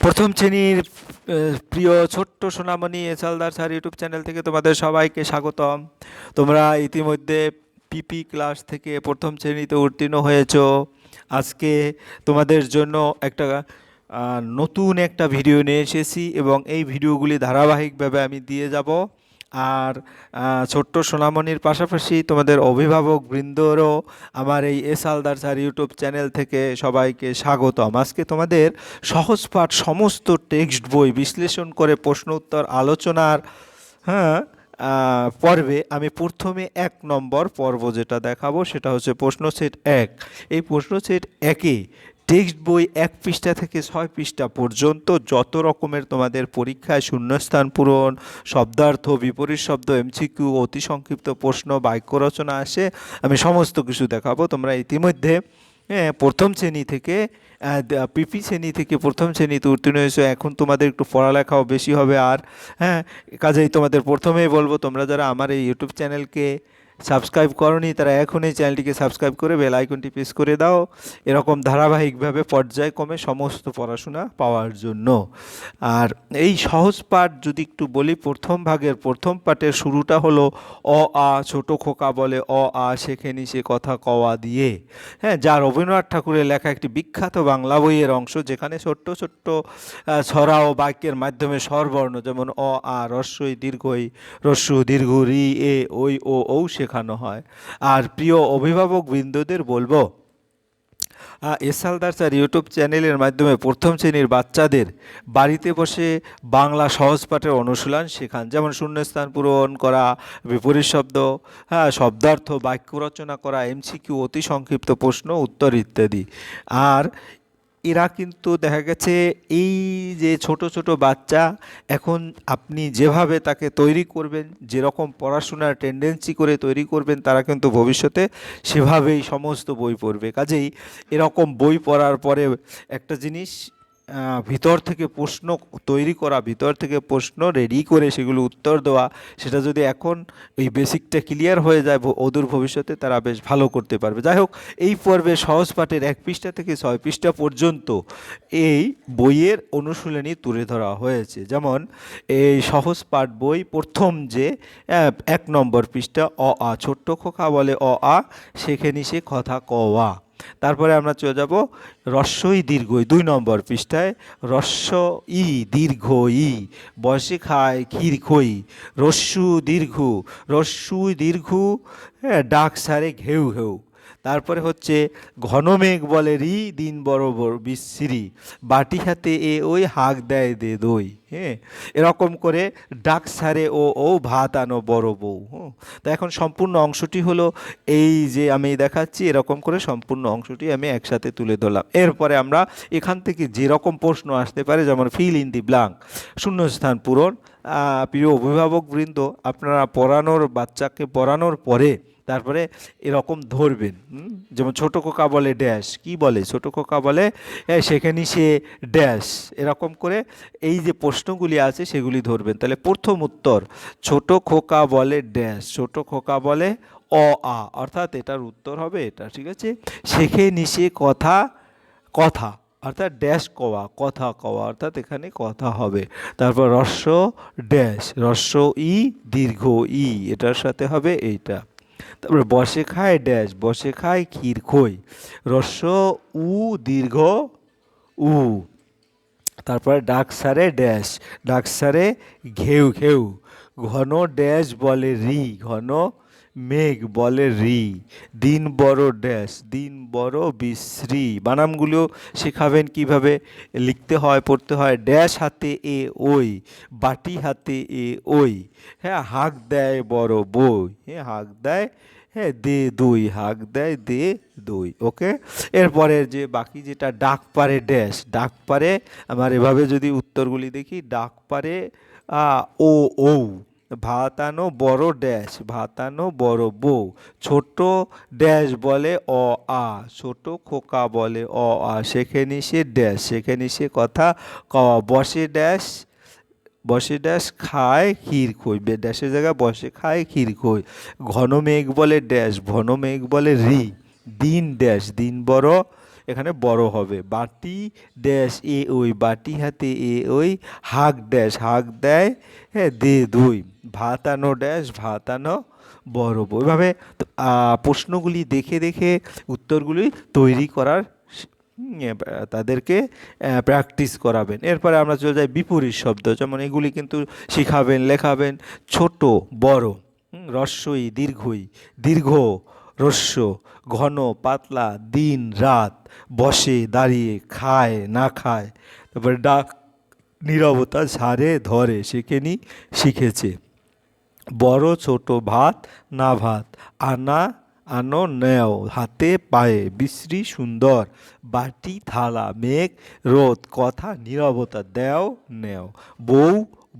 প্রথম শ্রেণীর প্রিয় ছোট্ট সোনামণি এসালদার স্যার ইউটিউব চ্যানেল থেকে তোমাদের সবাইকে স্বাগতম। তোমরা ইতিমধ্যে পিপি ক্লাস থেকে প্রথম শ্রেণীতে উত্তীর্ণ হয়েছো। আজকে তোমাদের জন্য একটা নতুন একটা ভিডিও নিয়ে এসেছি এবং এই ভিডিওগুলি ধারাবাহিকভাবে আমি দিয়ে যাব। আর ছোট্ট সোনামণির পাশাপাশি তোমাদের অভিভাবক বৃন্দরও আমার এই এসালদার স্যার ইউটিউব চ্যানেল থেকে সবাইকে স্বাগতম। আজকে তোমাদের সহজ পাঠ সমস্ত টেক্সট বই বিশ্লেষণ করে প্রশ্ন উত্তর আলোচনার হ্যাঁ পর্বে আমি প্রথমে 1 নম্বর পর্ব যেটা দেখাবো সেটা হচ্ছে প্রশ্ন সেট 1। এই প্রশ্ন সেট 1-এ টেক্সট বই 1 পৃষ্ঠা থেকে 6 পৃষ্ঠা পর্যন্ত যত রকমের তোমাদের পরীক্ষায় শূন্যস্থান পূরণ, শব্দার্থ, বিপরীত শব্দ, এমসিকিউ, অতি সংক্ষিপ্ত প্রশ্ন, বাক্য রচনা আসে, আমি সমস্ত কিছু দেখাবো। তোমরা ইতিমধ্যে প্রথম শ্রেণী থেকে পিপি শ্রেণী থেকে প্রথম শ্রেণীতে উত্তীর্ণ হয়েছে। এখন তোমাদের একটু পড়ালেখাও বেশি হবে। আর কাজেই তোমাদের প্রথমেই বলবো, তোমরা যারা আমার এই ইউটিউব চ্যানেলকে সাবস্ক্রাইব করনি তারা এখনই চ্যানেলটিকে সাবস্ক্রাইব করে বেল আইকনটি প্রেস করে দাও, এরকম ধারাবাহিকভাবে পর্যায়ক্রমে সমস্ত পড়াশোনা পাওয়ার জন্য। আর এই সহজ পাঠ যদি একটু বলি, প্রথম ভাগের প্রথম পাঠের শুরুটা হলো অ আ, ছোটো খোকা বলে অ আ শেখে নিশে কথা কওয়া দিয়ে, যা রবীন্দ্রনাথ ঠাকুরের লেখা একটি বিখ্যাত বাংলা বইয়ের অংশ, যেখানে ছোট্ট ছোট্ট ছড়া ও বাক্যের মাধ্যমে স্বরবর্ণ যেমন অ আ, হ্রস্বই দীর্ঘই, হ্রস্ব দীর্ঘ রি এ ওই ও ঔ শেখানো হয়। আর প্রিয় অভিভাবক বৃন্দদের বলবো, এসালদার স্যার ইউটিউব চ্যানেলের মাধ্যমে প্রথম শ্রেণীর বাচ্চাদের বাড়িতে বসে বাংলা সহজ পাঠের অনুশীলন শেখান, যেমন শূন্যস্থান পূরণ করা, বিপরীত শব্দ, শব্দার্থ, বাক্য রচনা করা, এমসিকিউ, অতি সংক্ষিপ্ত প্রশ্ন উত্তর ইত্যাদি। আর এরা কিন্তু দেখা গেছে এই যে ছোট ছোট বাচ্চা, এখন আপনি যেভাবে তাকে তৈরি করবেন, যেরকম পড়াশোনার টেন্ডেন্সি করে তৈরি করবেন, তারা কিন্তু ভবিষ্যতে সেভাবেই সমস্ত বই পড়বে। কাজেই এরকম বই পড়ার পরে একটা জিনিস, ভিতর থেকে প্রশ্ন তৈরি করা, ভিতর থেকে প্রশ্ন রেডি করে সেগুলো উত্তর দেওয়া, সেটা যদি এখন এই বেসিকটা ক্লিয়ার হয়ে যায়, অদূর ভবিষ্যতে তারা বেশ ভালো করতে পারবে। যাই হোক, এই পর্বে সহজ পাঠের 1 পৃষ্ঠা থেকে 6 পৃষ্ঠা পর্যন্ত এই বইয়ের অনুশীলনী তুলে ধরা হয়েছে। যেমন এই সহজ পাঠ বই প্রথম যে 1 নম্বর পৃষ্ঠা অ আ, ছোট্ট খোকা বলে অ আ শেখে নিশে কথা কওয়া। তারপরে আমরা চলে যাব হ্রস্বই দীর্ঘই 2 নম্বর পৃষ্ঠায়, হ্রস্ব ই দীর্ঘ ই, বসে খায় ক্ষীর খই, হ্রস্বু দীর্ঘ, হ্রস্বই দীর্ঘ, ডাক সারে ঘেউ ঘেউ। তারপরে হচ্ছে ঘন মেঘ বলে রি, দিন বড় বড় বিশ্রী, বাটি হাতে এ ওই হাঁক দেয় দে দই। এরকম করে ডাক সারে ও ভাত আনো বড় বউ। তা এখন সম্পূর্ণ অংশটি হলো এই যে আমি দেখাচ্ছি, এরকম করে সম্পূর্ণ অংশটি আমি একসাথে তুলে ধরলাম। এরপরে আমরা এখান থেকে যেরকম প্রশ্ন আসতে পারে, যেমন ফিল ইন দি ব্ল্যাঙ্ক, শূন্যস্থান পূরণ। প্রিয় অভিভাবকবৃন্দ, আপনারা বাচ্চাকে পড়ানোর পরে তারপরে এরকম ধরবেন। যেমন ছোটো খোকা বলে ড্যাশ, কি বলে ছোটো খোকা বলে সেখানে সে ড্যাশ, এরকম করে এই যে প্রশ্নগুলি আছে সেগুলি ধরবেন। তাহলে প্রথম উত্তর, ছোটো খোকা বলে ড্যাশ, ছোটো খোকা বলে অ আ, অর্থাৎ এটার উত্তর হবে এটা। ঠিক আছে, শেখে নিশে কথা, কথা অর্থাৎ ড্যাশ কওয়া, কথা কওয়া, অর্থাৎ এখানে কথা হবে। তারপর হ্রস্ব ড্যাশ, হ্রস্ব ই দীর্ঘ ই, এটার সাথে হবে এইটা। তারপরে বসে খায় ড্যাশ, বসে খায় ক্ষীর খই, হ্রস্ব উ দীর্ঘ উ। তারপরে ডাক সারে ড্যাশ, ডাক সারে ঘেউ ঘেউ, ঘন ড্যাশ বলে রি, ঘন মেঘ বলে রি, দিন বড় ড্যাশ, দিন বড় বিশ্রী। বানামগুলো শেখাবেন কিভাবে লিখতে হয়, পড়তে হয়। ড্যাশ হাতে এ ওই, বাটি হাতে এ ওই, হাঁক দেয় বড় বই, হাঁক দেয় দে দই, হাঁক দেয় দে দই। ওকে, এরপরের যে বাকি যেটা, ডাক পারে ড্যাশ, ডাক পারে, আমার এভাবে যদি উত্তরগুলি দেখি, ডাক পারে ও ঔ, ভাত আনো বড় ড্যাশ, ভাত আনো বড় বউ, ছোট ড্যাশ বলে অ আ, ছোট খোকা বলে অ আ শেখে নিশে ড্যাশ, শেখে নিশে কথা কওয়া, বসে ড্যাশ, বসে ড্যাশ খায় ক্ষীর খই, ড্যাশের জায়গায় বসে খায় ক্ষীর খই, ঘন মেঘ বলে ড্যাশ, ঘন মেঘ বলে রি, দিন ড্যাশ, দিন বড় এখানে বড় হবে। বাটি ড্যাশ এ ওই, বাটি হাতে এ ওই, হাঁক ড্যাশ হাঁক দেয়, হ্যাঁ দে দই, ভাত আনো ড্যাশ ভাত আনো বড় বউ। এভাবে প্রশ্নগুলি দেখে দেখে উত্তরগুলি তৈরি করার তাদেরকে প্র্যাকটিস করাবেন। এরপরে আমরা চলে যাই বিপরীত শব্দ, যেমন এগুলি কিন্তু শিখাবেন, লেখাবেন। ছোট বড়, হ্রস্বই দীর্ঘই, দীর্ঘ হ্রস্ব, ঘন পাতলা, দিন রাত, বসে দাঁড়িয়ে, খায় না খায়। তারপরে ডাক নীরবতা, ঝাড়ে ধরে, শেখেনি শিখেছে। বড় ছোট ভাত না ভাত, আনা আনো নেও, হাতে পায়ে, বিশ্রী সুন্দর, বাটি থালা, মেঘ রোদ, কথা নীরবতা, দেও নেও, বউ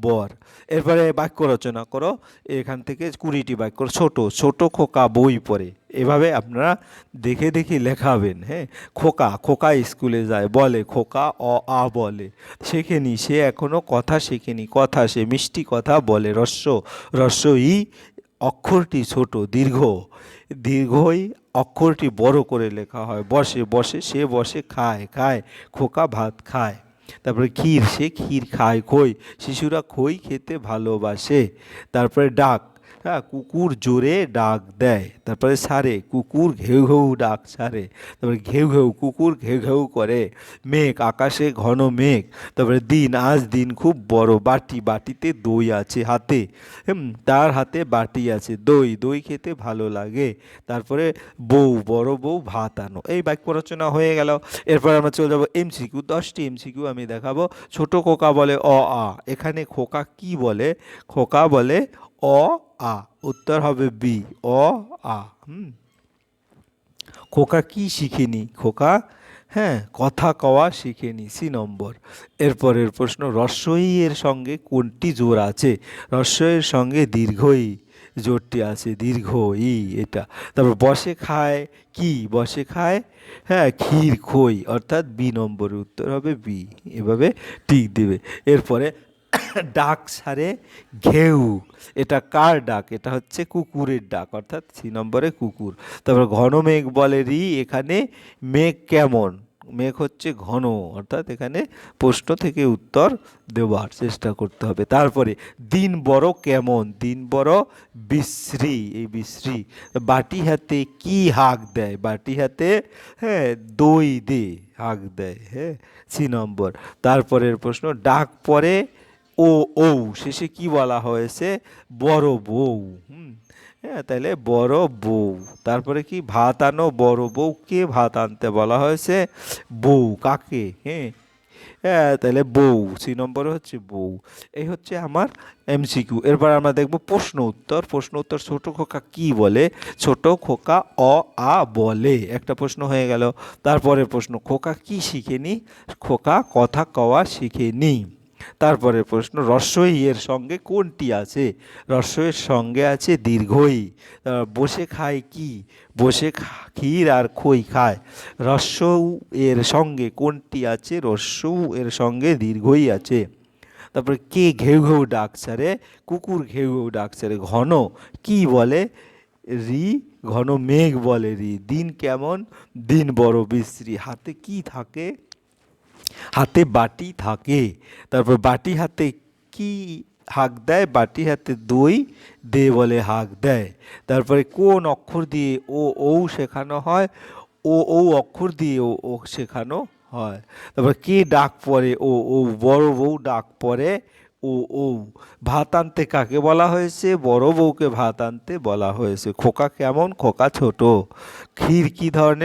বর। এরপরে বাক্য রচনা করো, এখান থেকে 20টি বাক্য। ছোট, ছোট খোকা বই পড়ে। এভাবে আপনারা দেখে দেখে লেখাবেন। হ্যাঁ, খোকা, খোকা স্কুলে যায়, বলে খোকা অ আ বলে, শেখেনি সে এখনো কথা শেখেনি, কথা সে মিষ্টি কথা বলে। হ্রস্ব, হ্রস্ব ই অক্ষরটি ছোট, দীর্ঘ, দীর্ঘই অক্ষরটি বড় করে লেখা হয়। বসে, বসে সে বসে, খায়, খায় খোকা ভাত খায়। তারপরে ক্ষীর, সে ক্ষীর খায়। খই, শিশুরা খই খেতে ভালোবাসে। তারপরে ডাক, হ্যাঁ কুকুর জোরে ডাক দেয়। তারপরে সারে, কুকুর ঘেউ ঘেউ ডাক সারে। তারপরে ঘেউ ঘেউ, কুকুর ঘেউ ঘেউ করে। মেঘ, আকাশে ঘন মেঘ। তারপরে দিন, আজ দিন খুব বড়। বাটি, বাটিতে দই আছে হাতে, তার হাতে বাটি আছে, দই, দই খেতে ভালো লাগে। তারপরে বউ, বড় বউ ভাত আনো। এই বাক্য রচনা হয়ে গেল। এরপর আমরা চলে যাবো এমসিকিউ। 10টি এমসিকিউ আমি দেখাবো। ছোট খোকা বলে অ আ, এখানে খোকা কি বলে? খোকা বলে অ আ, উত্তর হবে বি, অ আ। খোকা কি শিখেনি? খোকা, হ্যাঁ কথা কওয়া শিখেনি, সি নম্বর। এরপরের প্রশ্ন, হ্রস্বই এর সঙ্গে কোনটি জোর আছে? হ্রস্বইয়ের সঙ্গে দীর্ঘই জোরটি আছে, দীর্ঘ ই এটা। তারপর বসে খায় কি? বসে খায়, হ্যাঁ ক্ষীর খই, অর্থাৎ বি নম্বরের উত্তর হবে বি। এভাবে টিক দেবে। এরপরে ডাক সারে ঘেউ, এটা কার ডাক? এটা হচ্ছে কুকুরের ডাক, অর্থাৎ সি নম্বরে কুকুর। তারপর ঘন মেঘ বলে রি, এখানে মেঘ কেমন? মেঘ হচ্ছে ঘন, অর্থাৎ এখানে প্রশ্ন থেকে উত্তর দেওয়ার চেষ্টা করতে হবে। তারপরে দিন বড় কেমন? দিন বড় বিশ্রী, এই বিশ্রী। বাটি হাতে কি হাঁক দেয়? বাটি হাতে, হ্যাঁ দই দে হাঁক দেয়, হ্যাঁ সি নম্বর। তারপরের প্রশ্ন, ডাক পরে ও ও, শেষে কি বলা হয়েছে? বড় বউ। হ্যাঁ তাহলে বড় বউ। তারপরে কি? ভাত আনো বড় বউ, কে ভাত আনতে বলা হয়েছে? বউ, কাকে? হ্যাঁ হ্যাঁ তাহলে বউ, সি নম্বরে হচ্ছে বউ। এই হচ্ছে আমার এমসিকিউ। এরপর আমরা দেখব প্রশ্ন উত্তর। প্রশ্ন উত্তর, ছোট খোকা কি বলে? ছোট খোকা অ আ বলে, একটা প্রশ্ন হয়ে গেল। তারপরে প্রশ্ন, খোকা কি শিখেনি? খোকা কথা কওয়া শিখেনি। তারপরে প্রশ্ন, হ্রস্বই এর সঙ্গে কোনটি আছে? হ্রস্বইয়ের সঙ্গে আছে দীর্ঘই। বসে খায় কি? বসে ক্ষীর আর খই খায়। হ্রস্বউ এর সঙ্গে কোনটি আছে? হ্রস্বউ এর সঙ্গে দীর্ঘই আছে। তারপরে কে ঘেউ ঘেউ ডাক ছাড়ে? কুকুর ঘেউ ঘেউ ডাক ছাড়ে। ঘন কি বলে? রি, ঘন মেঘ বলে রি। দিন কেমন? দিন বড় বিশ্রী। হাতে কি থাকে? হাতে বাটি থাকে। তারপর বাটি হাতে কি হাঁক দেয়? বাটি হাতে দই দে বলে হাঁক দেয়। তারপরে কোন অক্ষর দিয়ে ও ঔ শেখানো হয়? ও ঔ অক্ষর দিয়ে ও ও শেখানো হয়। তারপর কে ডাক পড়ে? ও ও, বড় বউ ডাক পড়ে ও ও। ভাত আনতে কাকে বলা হয়েছে? বড় বউকে ভাত আনতে বলা হয়েছে। খোকা কেমন? খোকা ছোট। ক্ষীর কি ধরনের?